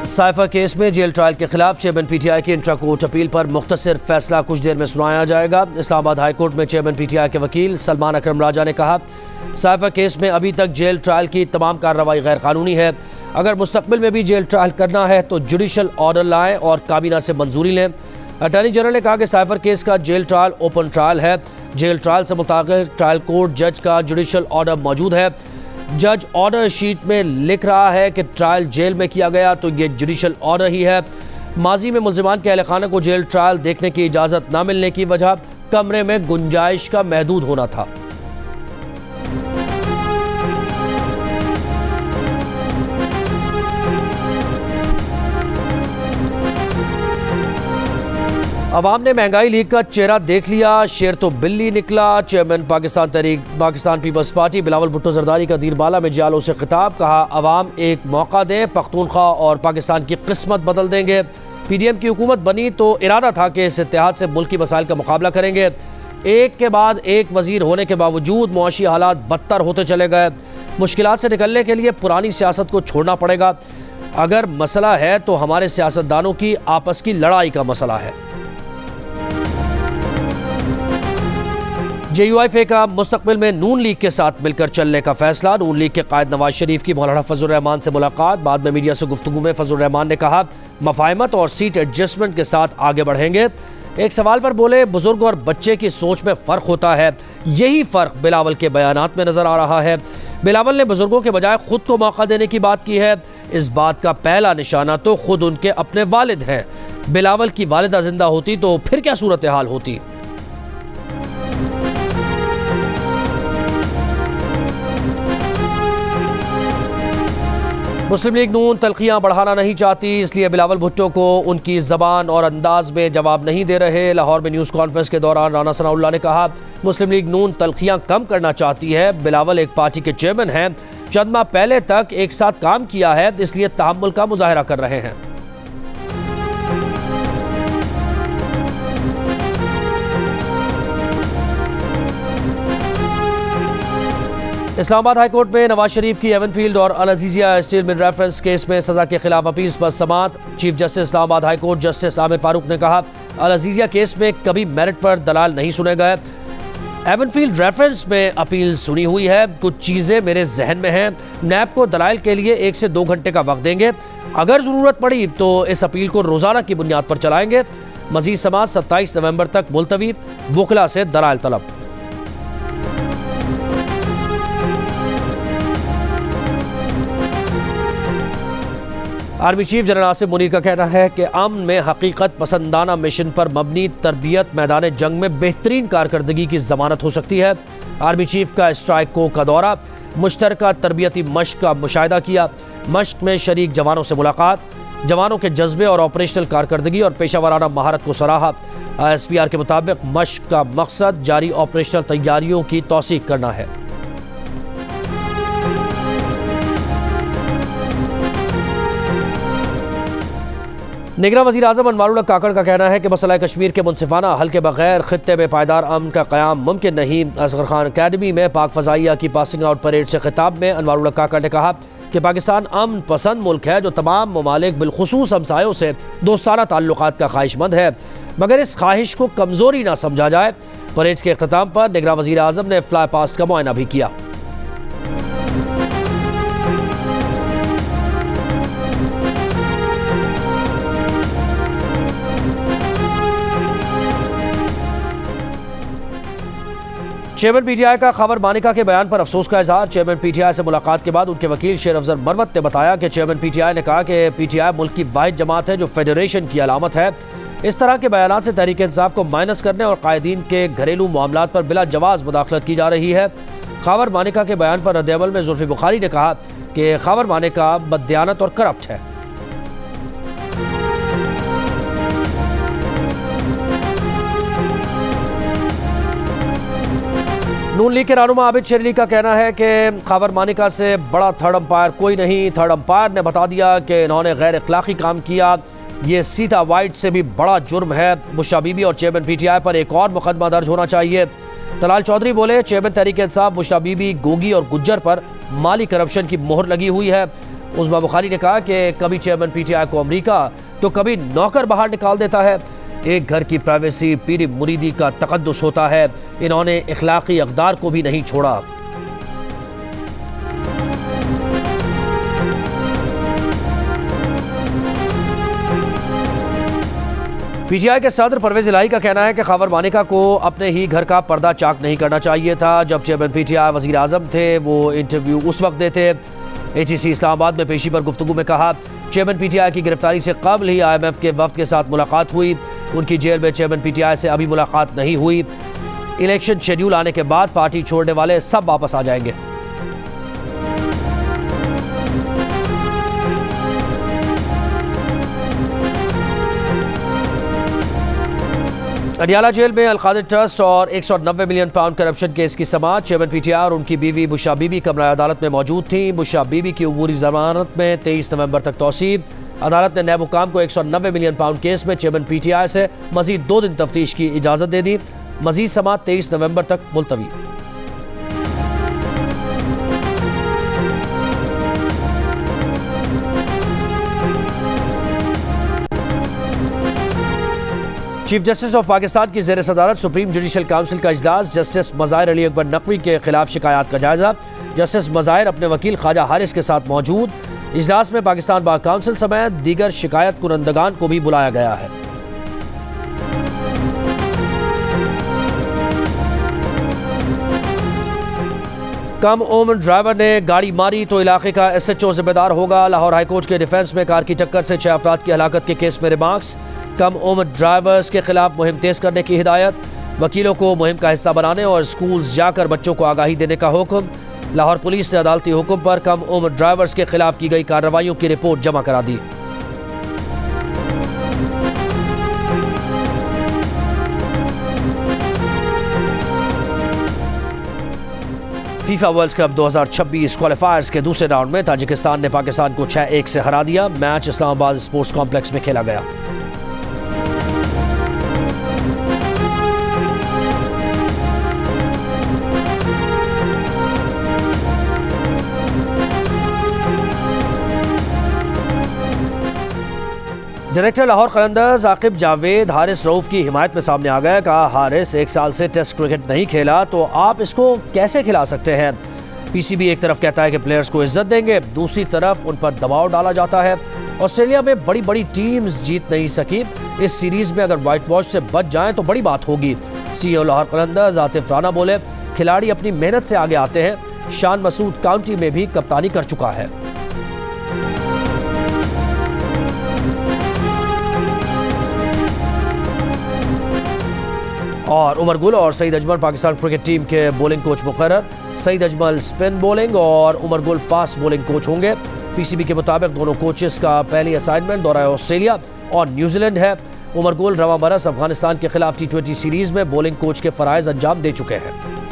Cipher case में jail trial के खिलाफ चेयरमैन पीटीआई की इंट्रा कोर्ट अपील पर मुख्तसर फैसला कुछ देर में सुनाया जाएगा। इस्लामाबाद हाई कोर्ट में चेयरमैन पीटीआई के वकील सलमान अकरम राजा ने कहा, साइफा केस में अभी तक जेल ट्रायल की तमाम कार्रवाई गैर कानूनी है। अगर मुस्तकबिल में भी जेल ट्रायल करना है तो जुडिशल ऑर्डर लाएं और काबीना से मंजूरी लें। अटॉर्नी जनरल ने कहा कि साइफर केस का जेल ट्रायल ओपन ट्रायल है। जेल ट्रायल से मुताबिक ट्रायल कोर्ट जज का जुडिशल ऑर्डर मौजूद है। जज ऑर्डर शीट में लिख रहा है कि ट्रायल जेल में किया गया तो ये जुडिशल ऑर्डर ही है। माजी में मुल्जिमान के अहल खाना को जेल ट्रायल देखने की इजाज़त न मिलने की वजह कमरे में गुंजाइश का महदूद होना था। अवाम ने महंगाई लीग का चेहरा देख लिया, शेर तो बिल्ली निकला। Chairman Pakistan peoples party Bilawal Bhutto Zardari का दीरबाला में जियालों से खिताब, कहा अवाम एक मौका दें, पख्तूनख्वा और पाकिस्तान की किस्मत बदल देंगे। पीडीएम की हुकूमत बनी तो इरादा था कि इस इत्तेहाद से मुल्की मसाइल का मुकाबला करेंगे। एक के बाद एक वजीर होने के बावजूद मुआशी हालात बदतर होते चले गए। मुश्किलात से निकलने के लिए पुरानी सियासत को छोड़ना पड़ेगा। अगर मसला है तो हमारे सियासतदानों की आपस की लड़ाई का मसला है। JUIFA का मुस्तकबिल में नून लीग के साथ मिलकर चलने का फैसला। नून लीग के कायद नवाज शरीफ की मौलाना फजल रहमान से मुलाकात। बाद में मीडिया से गुफ्तगू में फजल रहमान ने कहा, मफाहमत और सीट एडजस्टमेंट के साथ आगे बढ़ेंगे। एक सवाल पर बोले, बुजुर्ग और बच्चे की सोच में फ़र्क होता है। यही फ़र्क बिलावल के बयानात में नज़र आ रहा है। बिलावल ने बुजुर्गों के बजाय खुद को मौका देने की बात की है। इस बात का पहला निशाना तो खुद उनके अपने वालिद हैं। बिलावल की वालिदा जिंदा होती तो फिर क्या सूरत हाल होती। मुस्लिम लीग नून तलखियां बढ़ाना नहीं चाहती, इसलिए बिलावल भुट्टो को उनकी ज़बान और अंदाज में जवाब नहीं दे रहे। लाहौर में न्यूज़ कॉन्फ्रेंस के दौरान राना सनाउल्लाह ने कहा, मुस्लिम लीग नून तलखियां कम करना चाहती है। बिलावल एक पार्टी के चेयरमैन हैं, चंद माह पहले तक एक साथ काम किया है, इसलिए तहम्मुल का मुजाहरा कर रहे हैं। इस्लामाबाद हाई कोर्ट में नवाज शरीफ की एवनफील्ड और Al Azizia steel mill reference case में सजा के खिलाफ अपील पर समाअत। Chief justice Islamabad high court justice Aamir Farooq ने कहा, अल अजीजिया केस में कभी मेरिट पर दलाल नहीं सुने गए। एवनफील्ड रेफरेंस में अपील सुनी हुई है, कुछ चीज़ें मेरे जहन में हैं। नैब को दलाइल के लिए 1 से 2 घंटे का वक्त देंगे। अगर ज़रूरत पड़ी तो इस अपील को रोज़ाना की बुनियाद पर चलाएंगे। मज़ीद समाअत 27 नवंबर तक मुलतवी, वकला से दलाइल तलब। Army chief general Asim Munir का कहना है कि अमन में हकीकत पसंदाना मिशन पर मबनी तरबियत मैदान जंग में बेहतरीन कारकर्दगी की जमानत हो सकती है। आर्मी चीफ का स्ट्राइक को का दौरा, मुश्तरका तरबियती मश्क का मुशाहिदा किया। मश्क में शरीक जवानों से मुलाकात, जवानों के जज्बे और ऑपरेशनल कारकर्दगी और पेशावराना महारत को सराहा। ISPR के मुताबिक मश्क का मकसद जारी ऑपरेशनल तैयारियों की तौसीक करना है। निगरां वज़ीर आज़म अनवारुल्लाह काकड़ का कहना है कि मसला कश्मीर के मुनसिफाना हल के बगैर खित्ते में पायदार अमन का क़याम मुमकिन नहीं। असगर खान अकेडमी में पाक फ़ज़ाइया की पासिंग आउट परेड से खिताब में अनवारुल्लाह काकड़ ने कहा कि पाकिस्तान अमन पसंद मुल्क है जो तमाम ममालिक बिलखुसूस हमसायों से दोस्ताना ताल्लुकात का ख्वाहिशमंद है, मगर इस ख्वाहिश को कमज़ोरी ना समझा जाए। परेड के अख्ताम पर निगरां वज़ीर आज़म ने फ्लाई पास्ट का मुआयना भी किया। चेयरमैन पीटीआई का खबर मानिका के बयान पर अफसोस का इजहार। चेयरमैन पीटीआई से मुलाकात के बाद उनके वकील शेर अफजल मरवत ने बताया कि चेयरमैन पीटीआई ने कहा कि पीटीआई मुल्क की वाहिद जमात है जो फेडरेशन की अलामत है। इस तरह के बयान से तहरीक इंसाफ को माइनस करने और कायदीन के घरेलू मामलात पर बिला जवाज मुदाखलत की जा रही है। खबर मानिका के बयान पर रद्द-ए-अमल में जुल्फी बुखारी ने कहा कि खबर मानिका बददियानत और करप्ट है। नून लीग के रहनुमा आबिद शेर अली का कहना है कि खबर मानिका से बड़ा थर्ड अंपायर कोई नहीं। थर्ड अंपायर ने बता दिया कि इन्होंने गैर अखलाकी काम किया, ये सीता वाइट से भी बड़ा जुर्म है। बुशरा बीबी और चेयरमैन पीटीआई पर एक और मुकदमा दर्ज होना चाहिए। तलाल चौधरी बोले, चेयरमैन तहरीक इंसाफ बुशरा बीबी, गोगी और गुज्जर पर माली करप्शन की मोहर लगी हुई है। उस्मा बुखारी ने कहा कि कभी चेयरमैन पीटीआई को अमेरिका तो कभी नौकर बाहर निकाल देता है। एक घर की प्राइवेसी पीरी मुरीदी का तकद्दुस होता है। इन्होंने इखलाकी अक़दार को भी नहीं छोड़ा। पीटीआई के सदर परवेज इलाही का कहना है कि खबर मानिका को अपने ही घर का पर्दा चाक नहीं करना चाहिए था। जब चेयरमैन पीटीआई वज़ीर आज़म थे वो इंटरव्यू उस वक्त देते। एचईसी इस्लामाबाद में पेशी पर गुफ्तगू में कहा, चेयरमैन पीटीआई की गिरफ्तारी से कबल ही IMF के वफ्द के साथ मुलाकात हुई। उनकी जेल में चेयरमैन पीटीआई से अभी मुलाकात नहीं हुई। इलेक्शन शेड्यूल आने के बाद पार्टी छोड़ने वाले सब वापस आ जाएंगे। अडियाला जेल में अलकादिर ट्रस्ट और 190 मिलियन पाउंड करप्शन केस की समाअत। चेयरमैन पीटीआई और उनकी बीवी बुशा बीबी कमरा अदालत में मौजूद थी। बुशा बीबी की उमूरी जमानत में 23 नवंबर तक तौसीब। अदालत ने नैब हुकाम को 190 मिलियन पाउंड केस में चेयरमैन पीटीआई से मजीद 2 दिन तफ्तीश की इजाज़त दे दी। मजीद समाअत 23 नवंबर तक मुलतवी। चीफ जस्टिस ऑफ पाकिस्तान की ज़ेर सदारत सुप्रीम जुडिशल काउंसिल का इजलास। जस्टिस मज़ाहिर अली अकबर नकवी के खिलाफ शिकायत का जायजा। जस्टिस मज़ाहिर अपने वकील ख्वाजा हारिस के साथ मौजूद। इजलास में पाकिस्तान बार काउंसिल समेत दीगर शिकायत कुनंदगान को भी बुलाया गया है। कम उम्र ड्राइवर ने गाड़ी मारी तो इलाके का SHO जिम्मेदार होगा। लाहौर हाईकोर्ट के डिफेंस में कार की टक्कर से 6 अफराद की हलाकत के केस में रिमार्क्स। कम उम्र ड्राइवर्स के खिलाफ मुहिम तेज करने की हिदायत। वकीलों को मुहिम का हिस्सा बनाने और स्कूल्स जाकर बच्चों को आगाही देने का हुक्म। लाहौर पुलिस ने अदालती हुक्म पर कम उम्र ड्राइवर्स के खिलाफ की गई कार्रवाइयों की रिपोर्ट जमा करा दी। फीफा वर्ल्ड कप 2026 क्वालिफायर्स के दूसरे राउंड में ताजिकिस्तान ने पाकिस्तान को 6-1 से हरा दिया। मैच इस्लामाबाद स्पोर्ट्स कॉम्प्लेक्स में खेला गया। डायरेक्टर लाहौर कलंदर्स आकिब जावेद हारिस रऊफ की हिमायत में सामने आ गया। कहा, हारिस 1 साल से टेस्ट क्रिकेट नहीं खेला तो आप इसको कैसे खिला सकते हैं। PCB एक तरफ कहता है कि प्लेयर्स को इज्जत देंगे, दूसरी तरफ उन पर दबाव डाला जाता है। ऑस्ट्रेलिया में बड़ी बड़ी टीम्स जीत नहीं सकी। इस सीरीज में अगर व्हाइट वॉश से बच जाएं तो बड़ी बात होगी। CEO लाहौर कलंदर्स आतिफ राना बोले, खिलाड़ी अपनी मेहनत से आगे आते हैं। शान मसूद काउंटी में भी कप्तानी कर चुका है। और उमर गुल और सईद अजमल पाकिस्तान क्रिकेट टीम के बॉलिंग कोच मुकर्रर। सईद अजमल स्पिन बॉलिंग और Umar Gul fast bowling coach होंगे। PCB के मुताबिक दोनों कोचेस का पहली असाइनमेंट दौरा ऑस्ट्रेलिया और न्यूजीलैंड है। उमर गुल रवा बरस अफगानिस्तान के खिलाफ T20 सीरीज में बॉलिंग कोच के फराइज अंजाम दे चुके हैं।